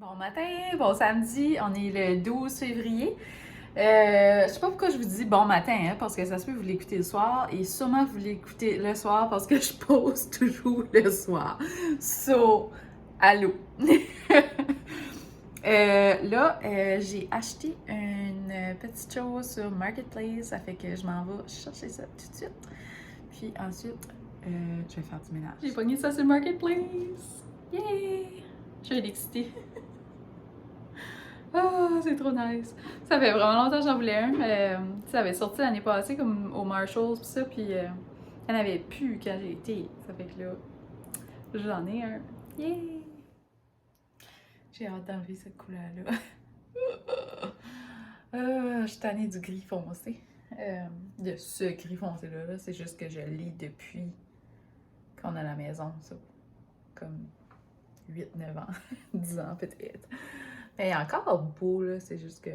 Bon matin, bon samedi, on est le 12 février. Je sais pas pourquoi je vous dis bon matin, hein, parce que ça se peut que vous l'écoutez le soir et sûrement vous l'écoutez le soir parce que je pose toujours le soir. So, allô! J'ai acheté une petite chose sur Marketplace, ça fait que je m'en vais chercher ça tout de suite. Puis ensuite, je vais faire du ménage. J'ai pogné ça sur Marketplace! Yay! Je suis excitée. Ah, c'est trop nice. Ça fait vraiment longtemps que j'en voulais un. Ça avait sorti l'année passée comme au Marshalls pis ça, puis il y en avait plus quand j'ai été. Ça fait que là, j'en ai un. Yay! J'ai hâte d'enlever cette couleur-là. Je suis tannée du gris foncé. De ce gris foncé-là, là. C'est juste que je l'ai depuis qu'on a la maison, ça. Comme 8-9 ans, 10 ans peut-être. Mais il est encore beau, là. C'est juste que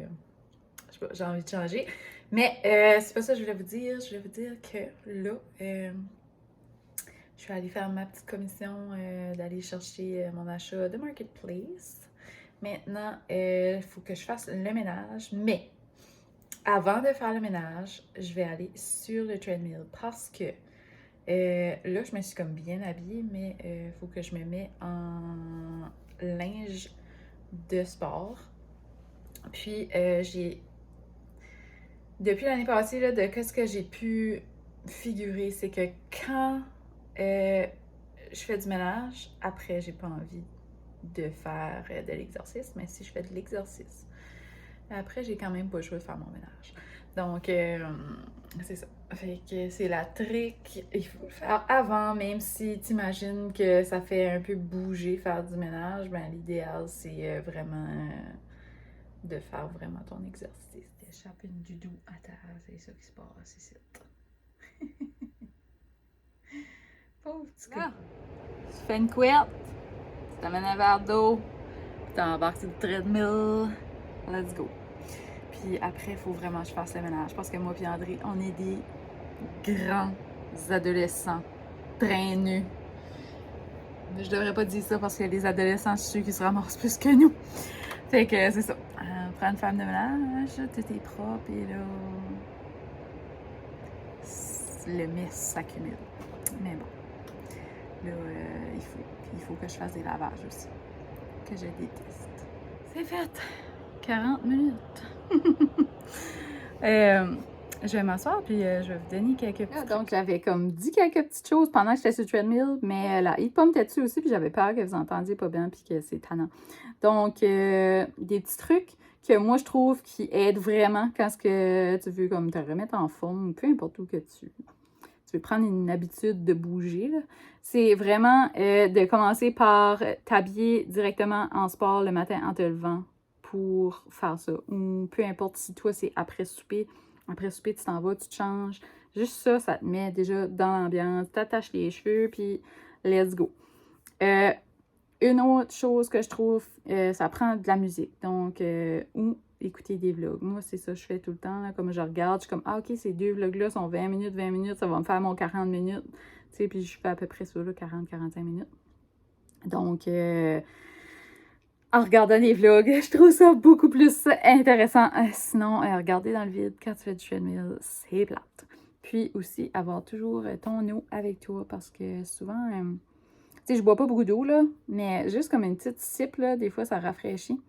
je sais pas, j'ai envie de changer. Mais c'est pas ça que je voulais vous dire. Je voulais vous dire que là, je suis allée faire ma petite commission d'aller chercher mon achat de Marketplace. Maintenant, il faut que je fasse le ménage. Mais avant de faire le ménage, je vais aller sur le treadmill parce que là, je me suis comme bien habillée, mais il faut que je me mette en linge de sport. Puis, depuis l'année passée, là, de ce que j'ai pu figurer, c'est que quand je fais du ménage, après, j'ai pas envie de faire de l'exercice, mais si je fais de l'exercice, après, j'ai quand même pas le choix de faire mon ménage. Donc, c'est ça. Fait que c'est la trick. Il faut le faire avant, même si t'imagines que ça fait un peu bouger faire du ménage, ben l'idéal, c'est vraiment de faire vraiment ton exercice. T'échappes une doudou à terre, c'est ça qui se passe ici. Pauvre petit gars. Tu fais une couette, tu t'amènes un verre d'eau, puis t'embarques sur le treadmill. Let's go. Puis après, il faut vraiment que je fasse le ménage parce que moi et André, on est des grands adolescents traîneux. Je devrais pas dire ça parce que les adolescents, je suis sûre qu'ils se ramassent plus que nous. Fait que c'est ça. On prend une femme de ménage, tout est propre et là, le mess s'accumule. Mais bon, là, il faut que je fasse des lavages aussi, que je déteste. C'est fait! 40 minutes! Je vais m'asseoir puis je vais vous donner quelques petits... Donc, j'avais comme dit quelques petites choses pendant que j'étais sur le treadmill, mais la heat pump était dessus aussi, puis j'avais peur que vous entendiez pas bien puis que c'est tannant. Donc, des petits trucs que moi, je trouve qui aident vraiment quand ce que tu veux comme te remettre en forme, peu importe où que tu veux prendre une habitude de bouger. C'est vraiment de commencer par t'habiller directement en sport le matin en te levant pour faire ça. Ou peu importe si toi, c'est après souper. Après souper, tu t'en vas, tu te changes. Juste ça, ça te met déjà dans l'ambiance. T'attaches les cheveux, puis let's go. Une autre chose que je trouve, ça prend de la musique. Donc, ou écouter des vlogs. Moi, c'est ça que je fais tout le temps. Là, comme je regarde, je suis comme, ah, ok, ces deux vlogs-là sont 20 minutes, ça va me faire mon 40 minutes. Tu sais, puis je fais à peu près ça, 40-45 minutes. Donc, en regardant les vlogs, je trouve ça beaucoup plus intéressant. Sinon, regarder dans le vide quand tu fais du treadmill, c'est plate. Puis aussi, avoir toujours ton eau avec toi parce que souvent, tu sais, je bois pas beaucoup d'eau, là, mais juste comme une petite sip, là, des fois, ça rafraîchit.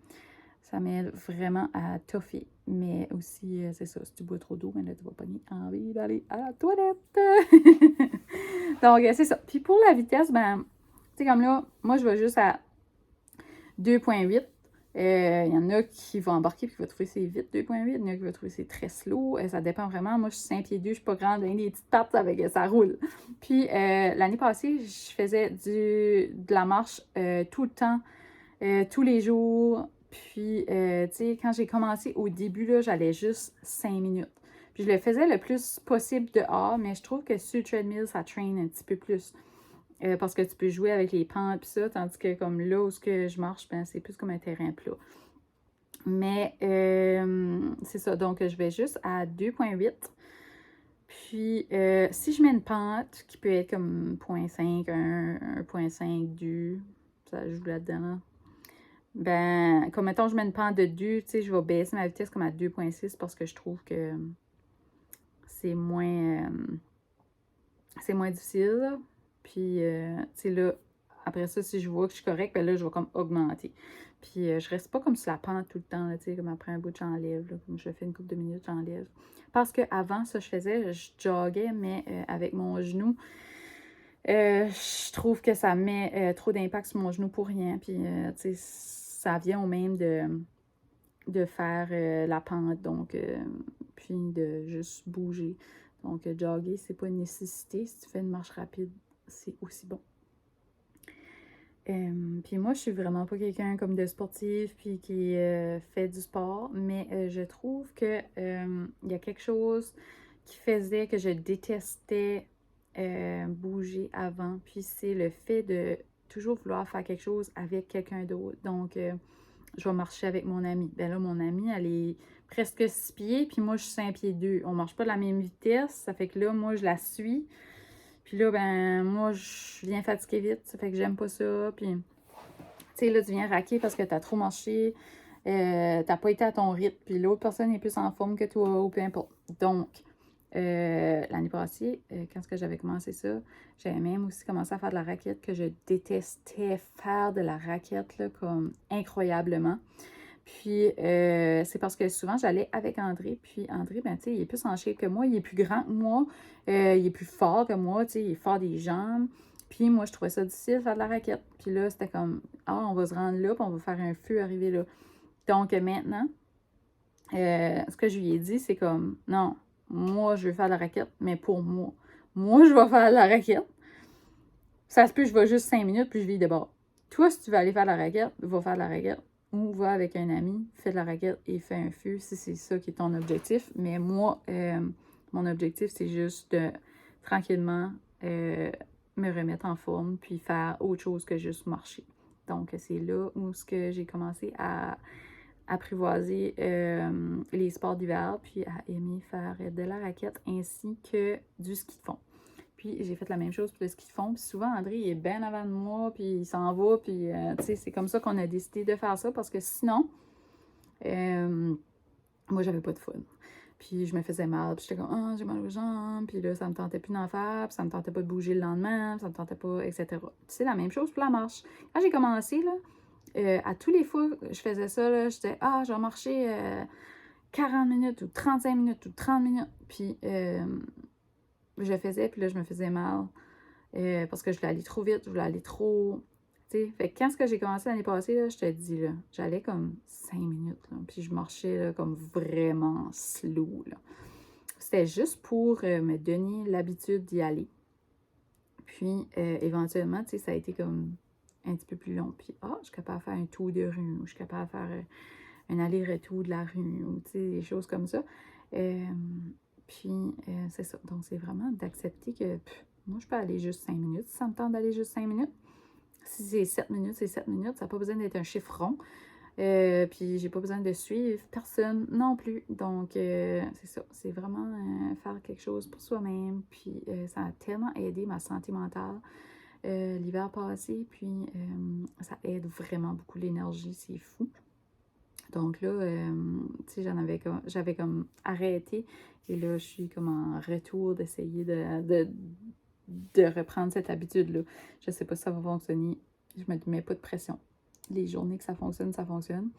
Ça m'aide vraiment à toffer. Mais aussi, c'est ça, si tu bois trop d'eau, ben là, tu vas pas ni envie d'aller à la toilette. Donc, c'est ça. Puis pour la vitesse, ben, tu sais, comme là, moi, je vais juste à 2.8. Il y en a qui vont embarquer et qui vont trouver c'est vite 2.8. Il y en a qui vont trouver c'est très slow. Ça dépend vraiment. Moi, je suis 5 pieds 2, je suis pas grande. J'ai des petites pattes avec ça roule. Puis l'année passée, je faisais de la marche tout le temps, tous les jours. Puis, tu sais, quand j'ai commencé au début, là, j'allais juste 5 minutes. Puis je le faisais le plus possible dehors, mais je trouve que sur le treadmill, ça traîne un petit peu plus. Parce que tu peux jouer avec les pentes et ça, tandis que comme là où je marche, ben, c'est plus comme un terrain plat. Mais c'est ça, donc je vais juste à 2.8. Puis si je mets une pente qui peut être comme 0.5, 1.5, 2, ça joue là-dedans. ben, comme mettons, je mets une pente de 2, tu sais, je vais baisser ma vitesse comme à 2,6 parce que je trouve que c'est moins difficile, là. Puis, tu sais, là, après ça, si je vois que je suis correcte, ben là, je vais comme augmenter. Puis, je reste pas comme sur la pente tout le temps, tu sais, comme après un bout, j'enlève, là, comme je fais une couple de minutes, j'enlève. Parce qu'avant, ça, je faisais, je joguais, mais avec mon genou, je trouve que ça met trop d'impact sur mon genou pour rien. Puis, tu sais, ça vient au même de faire la pente, donc, puis de juste bouger. Donc, jogger, c'est pas une nécessité. Si tu fais une marche rapide, c'est aussi bon. Puis moi, je suis vraiment pas quelqu'un comme de sportif puis qui fait du sport, mais je trouve que il y a quelque chose qui faisait que je détestais bouger avant, puis c'est le fait de toujours vouloir faire quelque chose avec quelqu'un d'autre. Donc, je vais marcher avec mon amie. Ben là, mon amie, elle est presque 6 pieds, puis moi, je suis 5 pieds 2. On marche pas de la même vitesse, ça fait que là, moi, je la suis. Puis là, ben, moi, je viens fatiguer vite, ça fait que j'aime pas ça. Puis, tu sais, là, tu viens raquer parce que t'as trop marché, t'as pas été à ton rythme, puis l'autre personne est plus en forme que toi, ou peu importe. Donc, l'année passée, quand j'avais commencé ça, j'avais même aussi commencé à faire de la raquette, que je détestais faire de la raquette, là, comme incroyablement. Puis, c'est parce que souvent, j'allais avec André. Puis, André, ben, tu sais, il est plus en shape que moi. Il est plus grand que moi. Il est plus fort que moi. Tu sais, il est fort des jambes. Puis, moi, je trouvais ça difficile de faire de la raquette. Puis là, c'était comme, on va se rendre là, puis on va faire un feu arriver là. Donc, maintenant, ce que je lui ai dit, c'est comme, non, moi, je veux faire de la raquette, mais pour moi. Moi, je vais faire de la raquette. Ça se peut, je vais juste 5 minutes, puis je vis de bord. Toi, si tu veux aller faire de la raquette, va faire de la raquette. Ou va avec un ami, fais de la raquette et fais un feu si c'est ça qui est ton objectif. Mais moi, mon objectif, c'est juste de tranquillement me remettre en forme puis faire autre chose que juste marcher. Donc, c'est là où j'ai commencé à apprivoiser les sports d'hiver puis à aimer faire de la raquette ainsi que du ski de fond. Puis j'ai fait la même chose pour le ski de fond. Puis souvent, André, il est bien avant de moi, puis il s'en va. Puis, tu sais, c'est comme ça qu'on a décidé de faire ça parce que sinon, moi, j'avais pas de fun. Puis je me faisais mal. Puis j'étais comme, ah, j'ai mal aux jambes. Puis là, ça me tentait plus d'en faire. Puis ça me tentait pas de bouger le lendemain. Puis ça me tentait pas, etc. Puis c'est la même chose pour la marche. Quand j'ai commencé, là, à tous les fois que je faisais ça, là, j'étais, je vais marcher 40 minutes ou 35 minutes ou 30 minutes. Puis je le faisais, puis là, je me faisais mal. Parce que je voulais aller trop vite, je voulais aller trop. Tu sais, fait que quand j'ai commencé l'année passée, là, je te dis, là, j'allais comme 5 minutes, là, puis je marchais là, comme vraiment slow. Là. C'était juste pour me donner l'habitude d'y aller. Puis, éventuellement, tu sais, ça a été comme un petit peu plus long. Puis, je suis capable de faire un tour de rue, ou je suis capable de faire un aller-retour de la rue, ou tu sais, des choses comme ça. Puis, c'est ça. Donc, c'est vraiment d'accepter que moi, je peux aller juste 5 minutes. Si ça me tente d'aller juste 5 minutes, si c'est 7 minutes, c'est 7 minutes. Ça n'a pas besoin d'être un chiffre rond. Puis, j'ai pas besoin de suivre personne non plus. Donc, c'est ça. C'est vraiment faire quelque chose pour soi-même. Puis, ça a tellement aidé ma santé mentale l'hiver passé. Puis, ça aide vraiment beaucoup l'énergie. C'est fou. Donc là, tu sais, j'avais comme arrêté. Et là, je suis comme en retour d'essayer de reprendre cette habitude-là. Je sais pas si ça va fonctionner. Je me mets pas de pression. Les journées que ça fonctionne, ça fonctionne.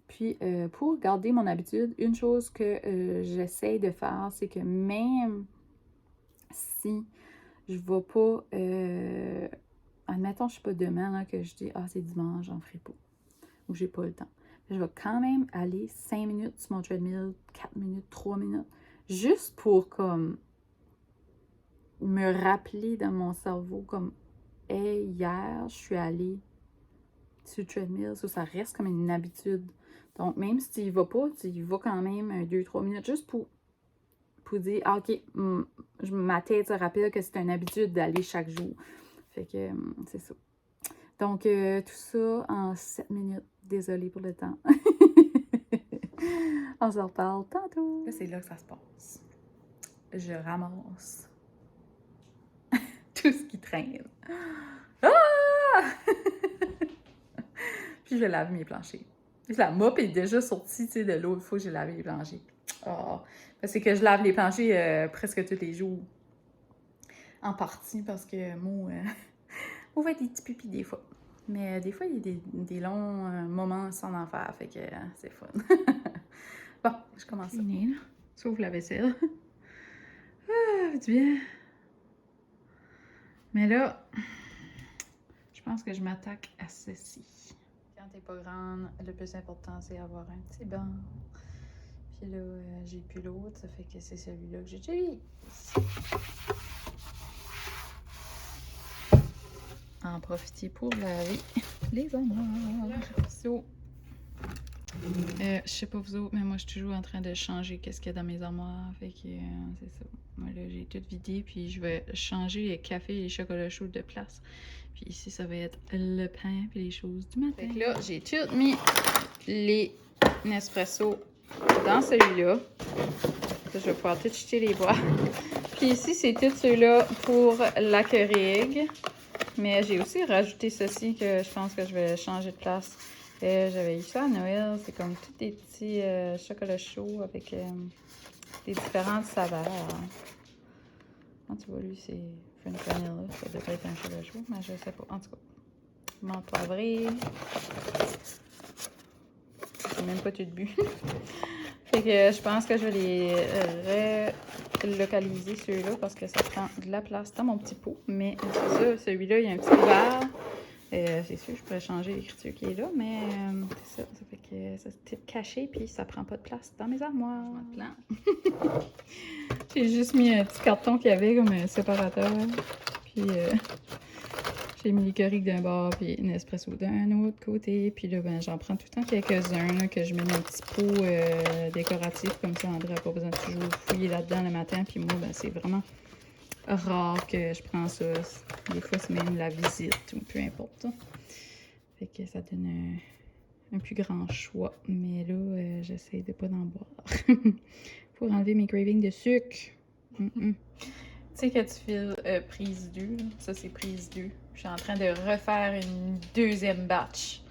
Puis, pour garder mon habitude, une chose que j'essaye de faire, c'est que même si je ne vais pas... admettons, je ne suis pas demain, là, que je dis « Ah, c'est dimanche, j'en ferai pas. » Ou « J'ai pas le temps. » Je vais quand même aller 5 minutes sur mon treadmill, 4 minutes, 3 minutes, juste pour comme me rappeler dans mon cerveau comme hey, hier, je suis allée sur le treadmill, ça reste comme une habitude. Donc, même si tu y vas pas, tu y vas quand même 2-3 minutes juste pour dire OK, ma tête se rappelle que c'est une habitude d'aller chaque jour. Fait que c'est ça. Donc, tout ça en 7 minutes. Désolée pour le temps. On se reparle tantôt. Là, c'est là que ça se passe. Je ramasse tout ce qui traîne. Ah! puis je vais laver mes planchers. La mop est déjà sortie, tu sais, de l'autre fois que j'ai lavé les planchers. Oh, c'est que je lave les planchers presque tous les jours. En partie parce que moi, on fait des petits pipis des fois. Mais des fois, il y a des longs moments sans en faire, fait que c'est fun. Bon, je commence. Fini, là. Sauf la vaisselle. Ah, du bien. Mais là, je pense que je m'attaque à ceci. Quand t'es pas grande, le plus important, c'est avoir un petit banc. Puis là, j'ai plus l'autre, ça fait que c'est celui-là que j'utilise. En profiter pour laver les armoires. So, je sais pas vous autres, mais moi, je suis toujours en train de changer qu'est-ce qu'il y a dans mes armoires. Fait que c'est ça. Moi, là, j'ai tout vidé, puis je vais changer les cafés et les chocolats chauds de place. Puis ici, ça va être le pain puis les choses du matin. Fait que là, j'ai tout mis les Nespresso dans celui-là. Je vais pouvoir tout jeter les bois. Puis ici, c'est tout ceux-là pour la Keurig. Mais j'ai aussi rajouté ceci que je pense que je vais changer de place. J'avais eu ça à Noël. C'est comme tous des petits chocolats chauds avec des différentes saveurs. Quand tu vois, lui, c'est French Vanilla. Ça devrait être un chocolat chaud, mais je sais pas. En tout cas, menthe poivrée. J'ai même pas tout bu. Fait que je pense que je vais les relocaliser ceux-là parce que ça prend de la place dans mon petit pot. Mais c'est ça, celui-là, il y a un petit couvert. C'est sûr, je pourrais changer l'écriture qui est là, mais c'est ça. Ça fait que ça se caché puis ça prend pas de place dans mes armoires. J'ai juste mis un petit carton qu'il y avait comme un séparateur. Puis j'ai mis les Keurig d'un bord puis Nespresso d'un autre côté. Puis là, ben, j'en prends tout le temps quelques-uns que je mets dans un petit pot décoratif. Comme ça, André n'a pas besoin de toujours fouiller là-dedans le matin. Puis moi, ben, c'est vraiment rare que je prends ça. Des fois, c'est même la visite ou peu importe. Fait que ça donne un plus grand choix. Mais là, j'essaie de pas en boire. Pour enlever mes cravings de sucre. Tu sais que tu files prise 2. Ça, c'est prise 2. Je suis en train de refaire une deuxième batch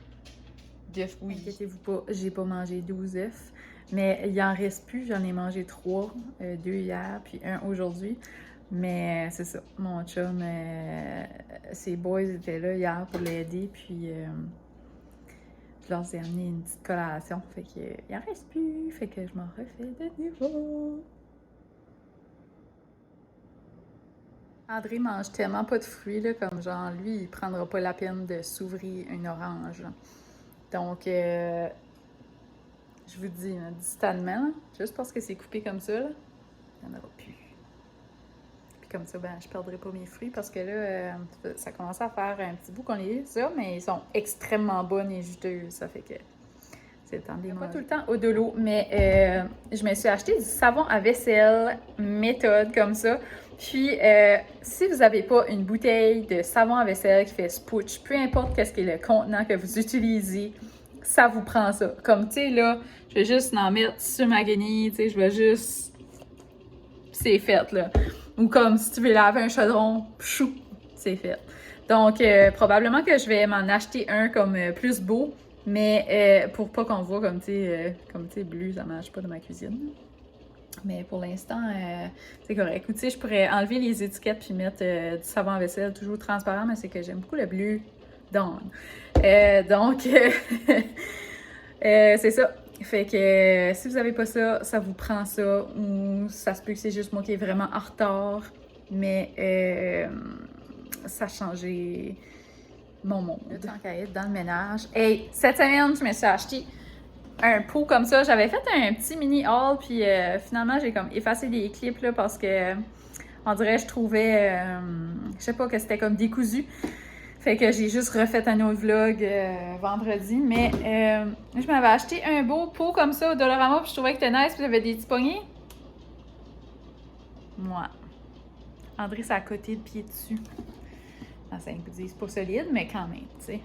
d'œufs. Oui, inquiétez-vous pas, j'ai pas mangé 12 œufs. Mais il en reste plus. J'en ai mangé 3. 2 hier, puis 1 aujourd'hui. Mais c'est ça, mon chum, ses boys étaient là hier pour l'aider, puis je leur ai amené une petite collation, fait qu'il en reste plus, fait que je m'en refais de nouveau. André mange tellement pas de fruits, là, comme genre, lui, il prendra pas la peine de s'ouvrir une orange. Là. Donc, je vous dis, distalement, là, juste parce que c'est coupé comme ça, là, il n'y en aura plus. Comme ça, ben, je ne perdrai pas mes fruits parce que là, ça commence à faire un petit bout qu'on les eu, ça, mais ils sont extrêmement bonnes et juteuses. Ça fait que c'est le temps de les manger. Pas tout le temps au de l'eau, mais je me suis acheté du savon à vaisselle méthode comme ça. Puis, si vous n'avez pas une bouteille de savon à vaisselle qui fait spooch, peu importe qu'est-ce qui est le contenant que vous utilisez, ça vous prend ça. Comme, tu sais, là, je vais juste en mettre sur ma guenille, tu sais, je vais juste... C'est fait, là. Ou comme si tu veux laver un chaudron, chou, c'est fait. Donc, probablement que je vais m'en acheter un comme plus beau, mais pour pas qu'on voit comme, tu sais, bleu, ça marche pas dans ma cuisine. Mais pour l'instant, c'est correct. Ou tu sais, je pourrais enlever les étiquettes puis mettre du savon à vaisselle toujours transparent, mais c'est que j'aime beaucoup le bleu d'onde. Donc, c'est ça. Fait que si vous n'avez pas ça, ça vous prend ça. Ou ça se peut que c'est juste moi qui est vraiment en retard. Mais ça a changé mon monde. Tant qu'à être dans le ménage. Hey, cette semaine, je me suis acheté un pot comme ça. J'avais fait un petit mini haul. Puis finalement, j'ai comme effacé des clips là parce que on dirait je trouvais, je sais pas, que c'était comme décousu. Fait que j'ai juste refait un autre vlog vendredi. Mais je m'avais acheté un beau pot comme ça au Dollarama. Puis je trouvais que c'était nice. Puis j'avais des petits poignets. Moi. André, ça a coté le pied dessus. Dans 5-10, c'est pas solide, mais quand même, tu sais.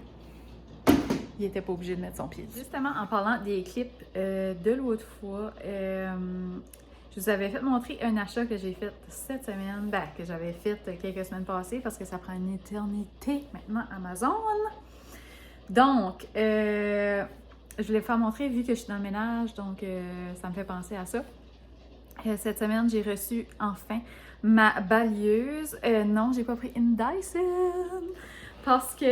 Il était pas obligé de mettre son pied dessus. Justement, en parlant des clips de l'autre fois, je vous avais fait montrer un achat que j'ai fait cette semaine, ben, que j'avais fait quelques semaines passées parce que ça prend une éternité maintenant Amazon. Donc, je voulais vous faire montrer vu que je suis dans le ménage, donc ça me fait penser à ça. Cette semaine, j'ai reçu enfin ma balieuse. Non, j'ai pas pris une Dyson parce que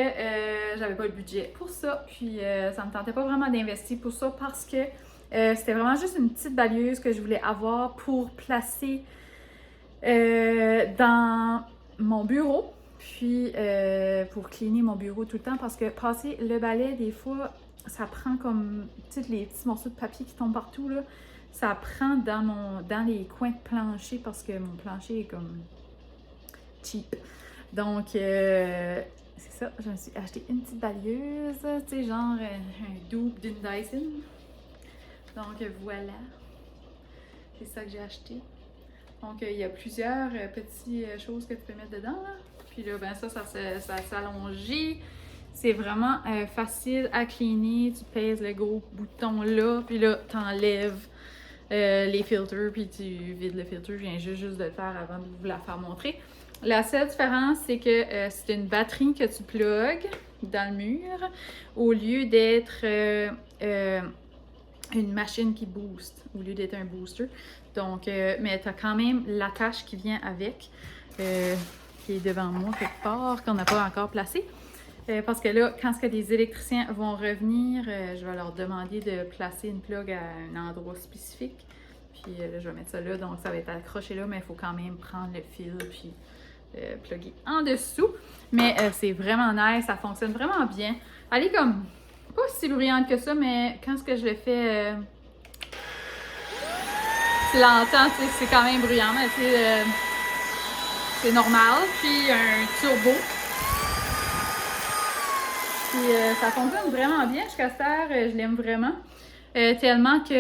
j'avais pas le budget pour ça. Puis ça me tentait pas vraiment d'investir pour ça parce que c'était vraiment juste une petite balieuse que je voulais avoir pour placer dans mon bureau. Puis pour cleaner mon bureau tout le temps parce que passer le balai, des fois, ça prend comme les petits morceaux de papier qui tombent partout là. Ça prend dans les coins de plancher parce que mon plancher est comme cheap. Donc, c'est ça, je me suis acheté une petite balieuse, tu sais, genre un double d'une Dyson. Donc, voilà. C'est ça que j'ai acheté. Donc, il y a plusieurs petites choses que tu peux mettre dedans, là. Puis là, ben ça s'allonge. C'est vraiment facile à cleaner. Tu pèses le gros bouton là, puis là, t'enlèves les filtres, puis tu vides le filtre. Je viens juste de le faire avant de vous la faire montrer. La seule différence, c'est que c'est une batterie que tu plugues dans le mur au lieu d'être une machine qui booste, au lieu d'être un booster. Donc, mais tu as quand même l'attache qui vient avec, qui est devant moi quelque part, qu'on n'a pas encore placé. Parce que là, quand les électriciens vont revenir, je vais leur demander de placer une plug à un endroit spécifique. Puis là, je vais mettre ça là, donc ça va être accroché là, mais il faut quand même prendre le fil puis plugger en dessous. Mais c'est vraiment nice, ça fonctionne vraiment bien. Elle est comme pas si bruyante que ça, mais quand je le fais, tu l'entends, c'est quand même bruyant, mais c'est normal. Puis un turbo. Puis ça fonctionne vraiment bien jusqu'à cette heure, je l'aime vraiment. Tellement que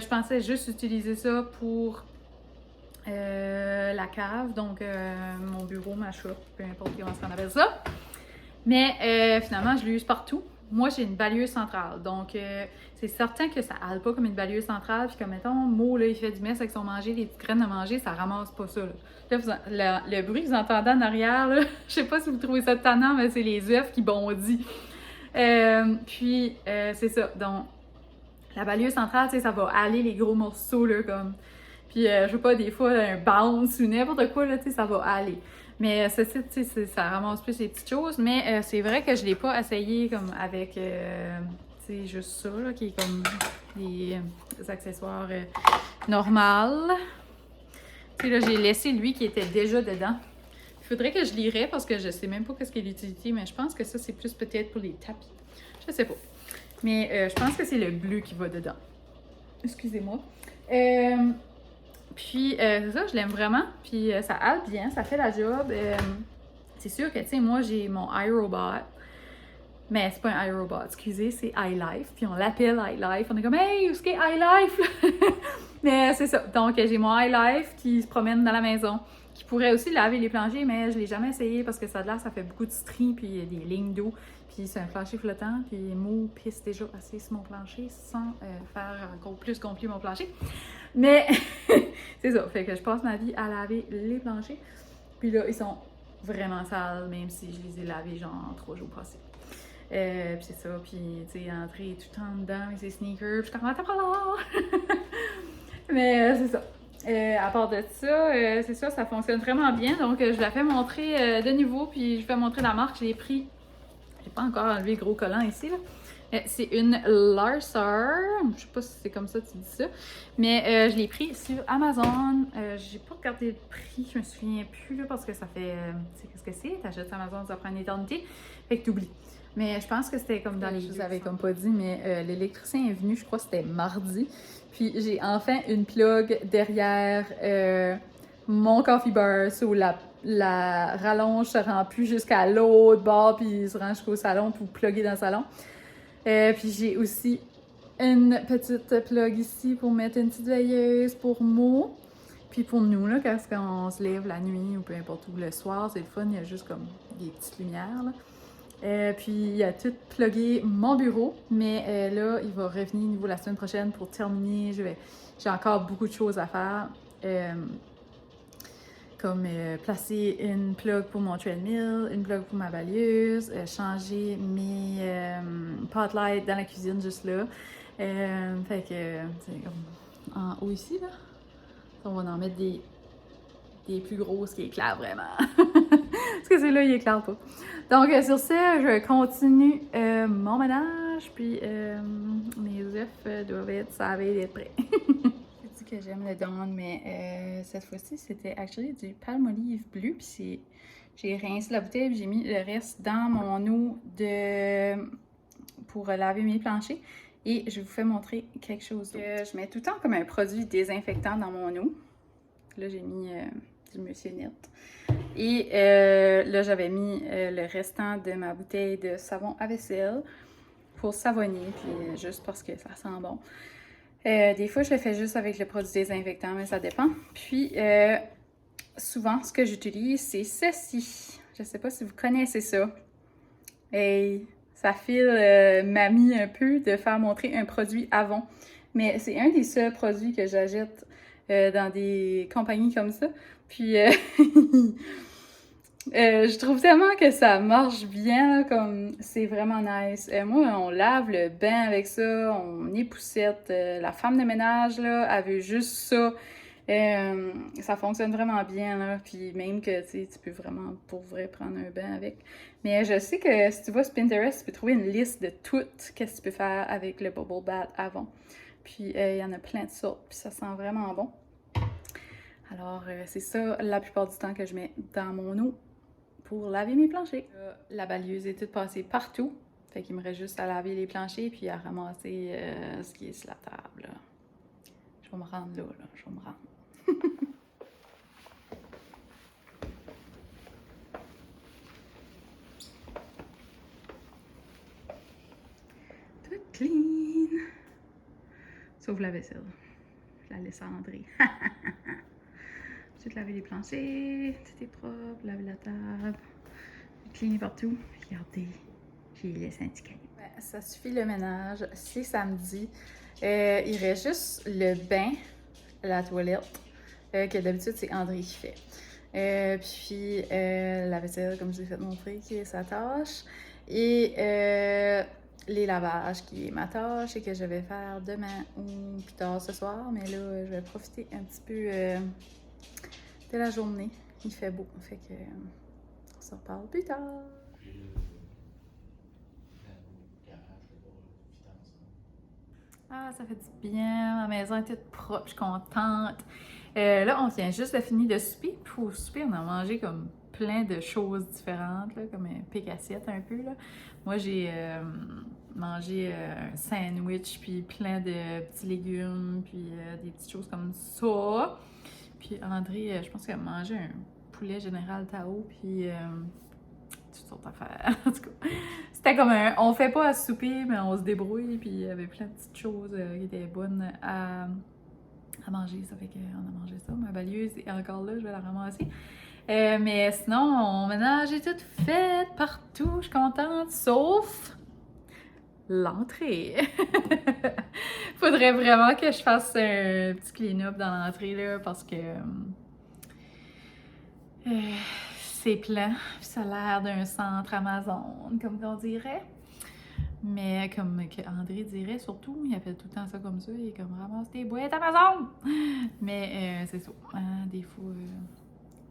je pensais juste utiliser ça pour la cave, donc mon bureau, ma shop, peu importe comment on appelle ça. Mais finalement, je l'use partout. Moi, j'ai une balieuse centrale, donc c'est certain que ça hale pas comme une balieuse centrale. Puis comme mettons, Mo, là, il fait du mess avec son manger, les petites graines à manger, ça ramasse pas ça. Là, le bruit que vous entendez en arrière, là, je sais pas si vous trouvez ça tannant, mais c'est les œufs qui bondissent. Puis c'est ça, donc la balieuse centrale, tu sais, ça va aller les gros morceaux, là, comme. Puis je veux pas, des fois, un bounce ou n'importe quoi, là, tu sais, ça va aller. Mais ceci, tu sais, ça ramasse plus les petites choses, mais c'est vrai que je l'ai pas essayé comme avec, tu sais, juste ça, là, qui est comme des accessoires normaux. Tu sais, là, j'ai laissé lui qui était déjà dedans. Il faudrait que je lirais parce que je sais même pas qu'est-ce qu'est l'utilité, mais je pense que ça, c'est plus peut-être pour les tapis. Je sais pas. Mais je pense que c'est le bleu qui va dedans. Excusez-moi. Puis, ça, je l'aime vraiment. Puis, ça hale bien, ça fait la job. C'est sûr que, tu sais, moi, j'ai mon iRobot. Mais c'est pas un iRobot, excusez, c'est iLife. Puis, on l'appelle iLife. On est comme, hey, où est-ce qu'est iLife? Mais c'est ça. Donc, j'ai mon iLife qui se promène dans la maison, qui pourrait aussi laver les planchers, mais je l'ai jamais essayé parce que ça fait beaucoup de stries, puis il y a des lignes d'eau. Puis c'est un plancher flottant, puis Mo pisse déjà assez sur mon plancher sans faire encore plus gonfler mon plancher. Mais c'est ça, fait que je passe ma vie à laver les planchers. Puis là, ils sont vraiment sales, même si je les ai lavés genre 3 jours passés. Puis c'est ça, puis tu sais, entrer tout en dedans avec ses sneakers, puis je suis comme, attends, mais c'est ça. À part de ça, c'est ça fonctionne vraiment bien. Donc, je la fais montrer de nouveau, puis je vais montrer la marque. Je l'ai pris. J'ai pas encore enlevé le gros collant ici, là. C'est une Larsar. Je sais pas si c'est comme ça que tu dis ça. Mais je l'ai pris sur Amazon. J'ai pas regardé le prix, je me souviens plus, là, parce que ça fait. Tu sais, qu'est-ce que c'est? T'achètes sur Amazon, ça prend une éternité. Fait que t'oublies. Mais je pense que c'était comme dans les. Je vous avais comme pas dit, mais l'électricien est venu, je crois que c'était mardi. Puis j'ai enfin une plug derrière mon coffee bar sous la rallonge se rend plus jusqu'à l'autre bord, puis il se rend jusqu'au salon pour plugger dans le salon. Puis j'ai aussi une petite plug ici pour mettre une petite veilleuse pour Mo. Puis pour nous, là, quand on se lève la nuit ou peu importe où le soir, c'est le fun, il y a juste comme des petites lumières, là. Puis il a tout plugué mon bureau, mais là, il va revenir nouveau la semaine prochaine pour terminer. J'ai encore beaucoup de choses à faire. comme placer une plug pour mon treadmill, une plug pour ma balieuse, changer mes pot lights dans la cuisine juste là. Fait que, c'est comme en haut ici, là, on va en mettre des plus grosses qui éclairent vraiment. Parce que c'est là, il éclaire pas. Donc, sur ce, je continue mon ménage, puis mes œufs doivent être savés d'être prêts. Je dis que j'aime le Dawn, mais cette fois-ci, c'était actually du Palmolive bleu, puis j'ai rincé la bouteille, puis j'ai mis le reste dans mon eau pour laver mes planchers. Et je vous fais montrer quelque chose. Je mets tout le temps comme un produit désinfectant dans mon eau. Là, j'ai mis du Mucinex. Et là, j'avais mis le restant de ma bouteille de savon à vaisselle pour savonner, puis juste parce que ça sent bon. Des fois, je le fais juste avec le produit désinfectant, mais ça dépend. Puis, souvent, ce que j'utilise, c'est ceci. Je ne sais pas si vous connaissez ça. Hey, ça file mamie un peu de faire montrer un produit Avon. Mais c'est un des seuls produits que j'achète dans des compagnies comme ça. Puis, je trouve tellement que ça marche bien, là, comme c'est vraiment nice. Moi, on lave le bain avec ça, on époussette. La femme de ménage, là, elle veut juste ça. Ça fonctionne vraiment bien, là. Puis même que, tu peux vraiment, pour vrai, prendre un bain avec. Mais je sais que si tu vas sur Pinterest, tu peux trouver une liste de tout ce que tu peux faire avec le Bubble Bath Avon. Puis, il y en a plein de sortes, puis ça sent vraiment bon. Alors, c'est ça, la plupart du temps, que je mets dans mon eau pour laver mes planchers. La balieuse est toute passée partout. Fait qu'il me reste juste à laver les planchers puis à ramasser ce qui est sur la table. Là. Je vais me rendre là, je vais me rendre. Tout clean. Sauf la vaisselle. Je la laisse à André. Ensuite, laver les planchers. Tout est propre. Laver la table. Cleaner partout. Regardez. J'ai laissé un petit cahier. Ça suffit le ménage. C'est samedi. Il reste juste le bain, la toilette, que d'habitude c'est André qui fait. Puis la vaisselle, comme je vous ai fait montrer, qui est sa tâche. Et les lavages, qui est ma tâche et que je vais faire demain ou plus tard ce soir. Mais là, je vais profiter un petit peu de la journée. Il fait beau. Fait que on se reparle plus tard. Ah, ça fait du bien. Ma maison est toute propre. Je suis contente. Là, on vient juste de finir de souper. Puis au souper, on a mangé comme plein de choses différentes, là, comme un pic-assiette un peu. Là. Moi, j'ai mangé un sandwich, puis plein de petits légumes, puis des petites choses comme ça. Puis André, je pense qu'elle a mangé un poulet général Tao, puis toutes sortes d'affaires. En tout cas, c'était comme un. On fait pas à souper, mais on se débrouille, puis il y avait plein de petites choses qui étaient bonnes à manger. Ça fait qu'on a mangé ça. Ma balieuse est encore là, je vais la ramasser. Mais sinon, mon ménage est tout fait partout. Je suis contente, sauf l'entrée. Faudrait vraiment que je fasse un petit clean-up dans l'entrée, là, parce que c'est plein. Ça a l'air d'un centre Amazon, comme on dirait. Mais comme que André dirait, surtout, il appelle tout le temps ça comme ça. Il est comme ramasse tes boîtes Amazon! Mais c'est ça. Des fois,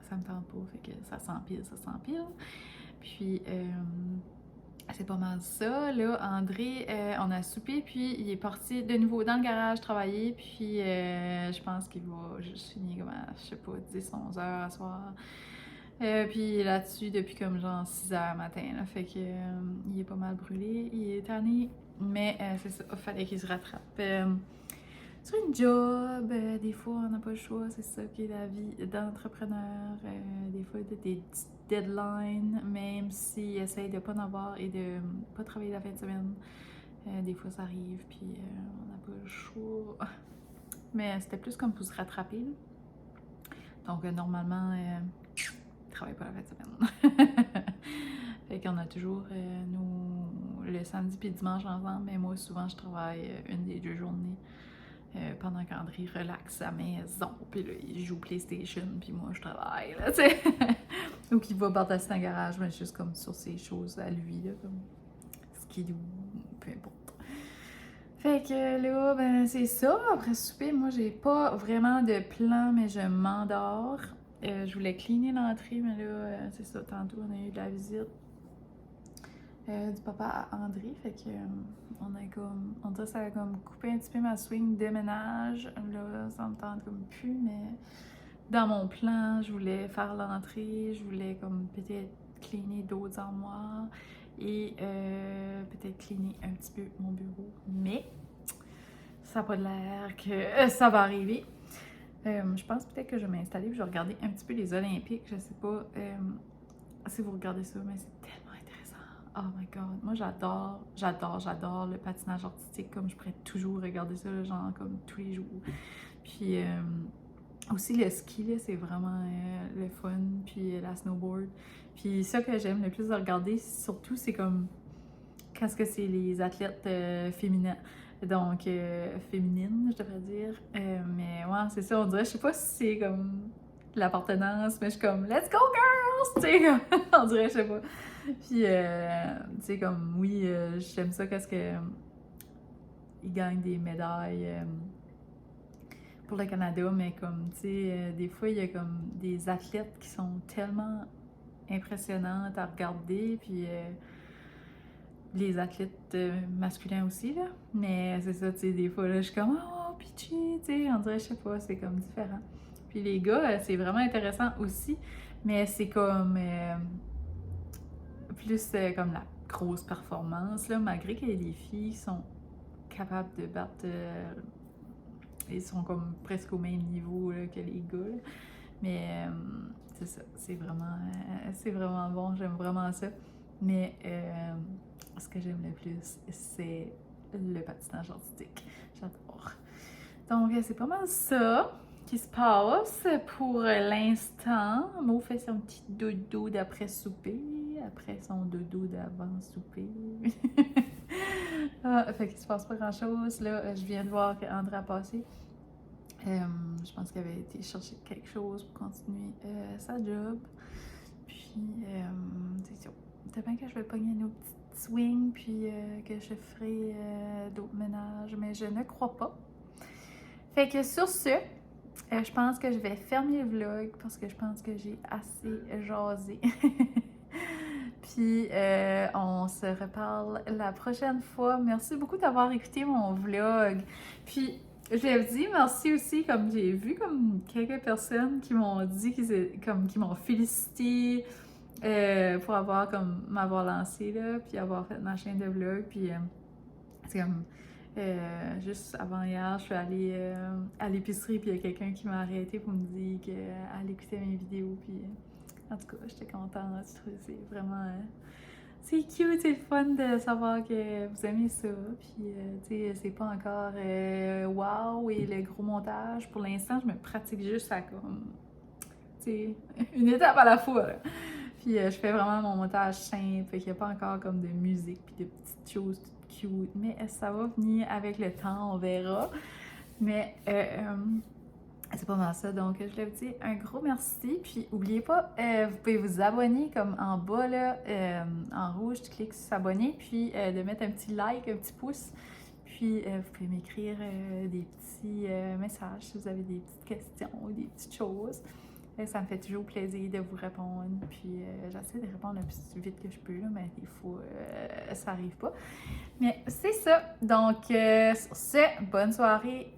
ça me tente pas. Fait que ça s'empile, ça s'empile. Puis, c'est pas mal ça. Là, André, on a soupé, puis il est parti de nouveau dans le garage travailler. Puis, je pense qu'il va juste finir comme à, je sais pas, 10-11 heures à soir. Puis là-dessus, depuis comme genre 6 heures matin, là, fait que il est pas mal brûlé, il est tanné, mais c'est ça, il fallait qu'il se rattrape. Sur une job, des fois on n'a pas le choix, c'est ça qui est la vie d'entrepreneur. Des fois il y a des petites deadlines, même s'il essaye de pas en avoir et de pas travailler la fin de semaine. Des fois ça arrive, puis on n'a pas le choix. Mais c'était plus comme pour se rattraper, là. Donc normalement, travaille pas la fin de semaine. Fait qu'on a toujours nous le samedi puis le dimanche ensemble, mais moi souvent je travaille une des 2 journées. pendant qu'André relaxe sa maison, puis là, il joue PlayStation, puis moi, je travaille, là, tu sais. Ou qu'il va partasser dans le garage, mais juste comme sur ses choses à lui, là, comme skidoo, peu importe. Fait que là, ben, c'est ça. Après souper, moi, j'ai pas vraiment de plan, mais je m'endors. Je voulais cleaner l'entrée, mais là, c'est ça, tantôt, on a eu de la visite du papa à André, fait que on dirait que ça a comme coupé un petit peu ma swing de ménage. Là, ça me tente comme plus, mais dans mon plan, je voulais faire l'entrée, je voulais comme peut-être cleaner d'autres armoires et peut-être cleaner un petit peu mon bureau, mais ça n'a pas l'air que ça va arriver. Je pense peut-être que je vais m'installer et je vais regarder un petit peu les Olympiques, je sais pas si vous regardez ça, mais c'est tellement oh my god, moi j'adore le patinage artistique, comme je pourrais toujours regarder ça, genre comme tous les jours. Puis aussi le ski, là, c'est vraiment le fun, puis la snowboard. Puis ça que j'aime le plus de regarder, surtout, c'est comme quand c'est les athlètes féminins. Donc, féminines, je devrais dire. Mais ouais, c'est ça, on dirait, je sais pas si c'est comme l'appartenance, mais je suis comme « Let's go girls! » Tu sais, on dirait, je sais pas. Puis, tu sais, comme, oui, j'aime ça qu'est-ce que ils gagnent des médailles pour le Canada, mais comme, tu sais, des fois, il y a comme des athlètes qui sont tellement impressionnantes à regarder, puis les athlètes masculins aussi, là. Mais c'est ça, tu sais, des fois, là, je suis comme « Oh, pitchy! » Tu sais, on dirait, je sais pas, c'est comme différent. Puis les gars, c'est vraiment intéressant aussi, mais c'est comme... plus comme la grosse performance, là, malgré que les filles sont capables de battre, ils sont comme presque au même niveau là, que les gars, là. Mais c'est ça, c'est vraiment bon, j'aime vraiment ça. Mais ce que j'aime le plus, c'est le patinage artistique, j'adore. Donc c'est pas mal ça qui se passe pour l'instant. Mo fait son petit dodo d'après souper, après son dodo d'avant souper. Fait qu'il se passe pas grand chose. Là, je viens de voir qu'André a passé. Je pense qu'elle avait été chercher quelque chose pour continuer sa job. Puis, c'est ça. Demain que je vais pogner nos petites swings, puis que je ferai d'autres ménages, mais je ne crois pas. Fait que sur ce, je pense que je vais fermer le vlog parce que je pense que j'ai assez jasé. Puis on se reparle la prochaine fois. Merci beaucoup d'avoir écouté mon vlog. Puis je vous dis merci aussi, comme j'ai vu comme quelques personnes qui m'ont dit qui m'ont félicité pour avoir comme m'avoir lancé là, puis avoir fait ma chaîne de vlog. Puis c'est comme juste avant hier, je suis allée à l'épicerie, puis il y a quelqu'un qui m'a arrêté pour me dire qu'elle écoutait mes vidéos, puis en tout cas, j'étais contente, je trouve que c'est vraiment... c'est cute, c'est le fun de savoir que vous aimez ça, puis tu sais, c'est pas encore wow et le gros montage. Pour l'instant, je me pratique juste à comme, tu sais, une étape à la fois, là. Puis je fais vraiment mon montage simple, fait qu'il n'y a pas encore comme de musique, puis de petites choses cute, mais ça va venir avec le temps, on verra. Mais c'est pas mal ça, donc je voulais vous dire un gros merci, puis n'oubliez pas, vous pouvez vous abonner comme en bas là, en rouge, tu cliques sur s'abonner, puis de mettre un petit like, un petit pouce, puis vous pouvez m'écrire des petits messages si vous avez des petites questions ou des petites choses. Ça me fait toujours plaisir de vous répondre, puis j'essaie de répondre le plus vite que je peux, là, mais des fois, ça arrive pas. Mais c'est ça, donc sur ce, bonne soirée,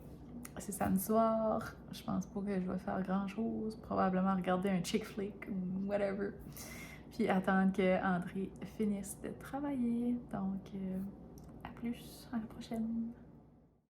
c'est samedi soir, je pense pas que je vais faire grand-chose, probablement regarder un chick flick ou whatever, puis attendre que André finisse de travailler, donc à plus, à la prochaine.